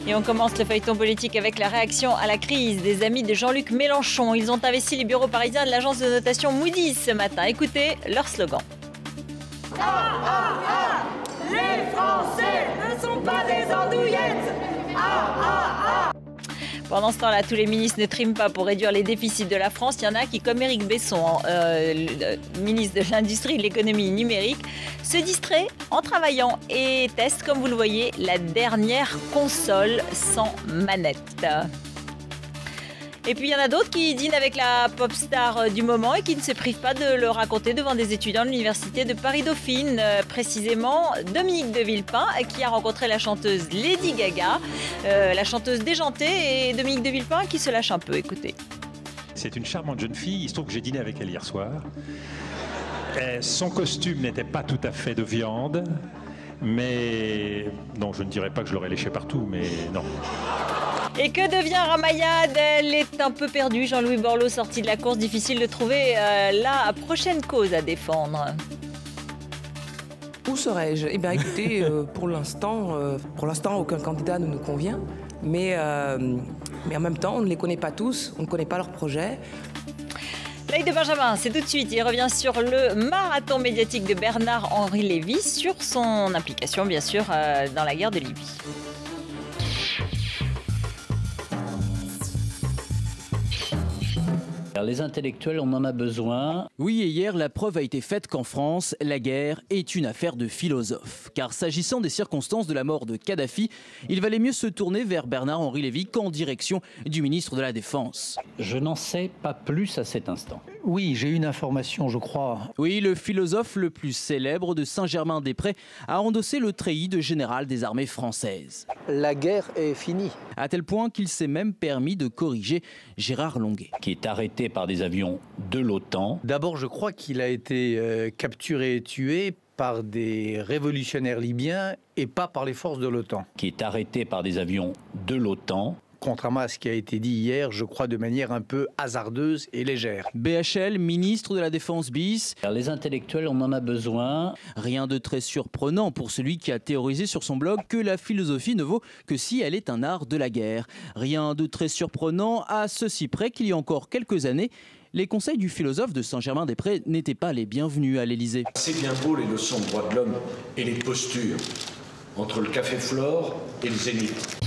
Et on commence le feuilleton politique avec la réaction à la crise des amis de Jean-Luc Mélenchon. Ils ont investi les bureaux parisiens de l'agence de notation Moody's ce matin. Écoutez leur slogan. Les Français ne sont pas des andouillettes. Pendant ce temps-là, tous les ministres ne triment pas pour réduire les déficits de la France. Il y en a qui, comme Éric Besson, le ministre de l'Industrie et de l'Économie numérique, se distrait en travaillant et teste, comme vous le voyez, la dernière console sans manette. Et puis il y en a d'autres qui dînent avec la pop star du moment et qui ne se privent pas de le raconter devant des étudiants de l'université de Paris-Dauphine, précisément Dominique de Villepin qui a rencontré la chanteuse Lady Gaga, la chanteuse déjantée, et Dominique de Villepin qui se lâche un peu. Écoutez. C'est une charmante jeune fille, il se trouve que j'ai dîné avec elle hier soir. Son costume n'était pas tout à fait de viande, mais non, je ne dirais pas que je l'aurais léché partout, mais non. Et que devient Ramayad? Elle est un peu perdue. Jean-Louis Borloo sorti de la course, difficile de trouver la prochaine cause à défendre. Où serais-je? Eh bien écoutez, pour l'instant, aucun candidat ne nous convient. Mais en même temps, on ne les connaît pas tous, on ne connaît pas leurs projets. L'œil de Benjamin, c'est tout de suite. Il revient sur le marathon médiatique de Bernard-Henri Lévy, sur son implication, bien sûr, dans la guerre de Libye. Les intellectuels, on en a besoin. Oui, et hier, la preuve a été faite qu'en France, la guerre est une affaire de philosophes. Car s'agissant des circonstances de la mort de Kadhafi, il valait mieux se tourner vers Bernard-Henri Lévy qu'en direction du ministre de la Défense. Je n'en sais pas plus à cet instant. Oui, j'ai une information, je crois. Oui, le philosophe le plus célèbre de Saint-Germain-des-Prés a endossé le treillis de général des armées françaises. La guerre est finie. À tel point qu'il s'est même permis de corriger Gérard Longuet. Qui est arrêté par des avions de l'OTAN. D'abord, je crois qu'il a été capturé et tué par des révolutionnaires libyens et pas par les forces de l'OTAN. Qui est arrêté par des avions de l'OTAN. Contrairement à ce qui a été dit hier, je crois de manière un peu hasardeuse et légère. BHL, ministre de la Défense bis. Les intellectuels, on en a besoin. Rien de très surprenant pour celui qui a théorisé sur son blog que la philosophie ne vaut que si elle est un art de la guerre. Rien de très surprenant à ceci près qu'il y a encore quelques années, les conseils du philosophe de Saint-Germain-des-Prés n'étaient pas les bienvenus à l'Élysée. C'est bien beau les leçons de droits de l'homme et les postures entre le café Flore et le Zénith.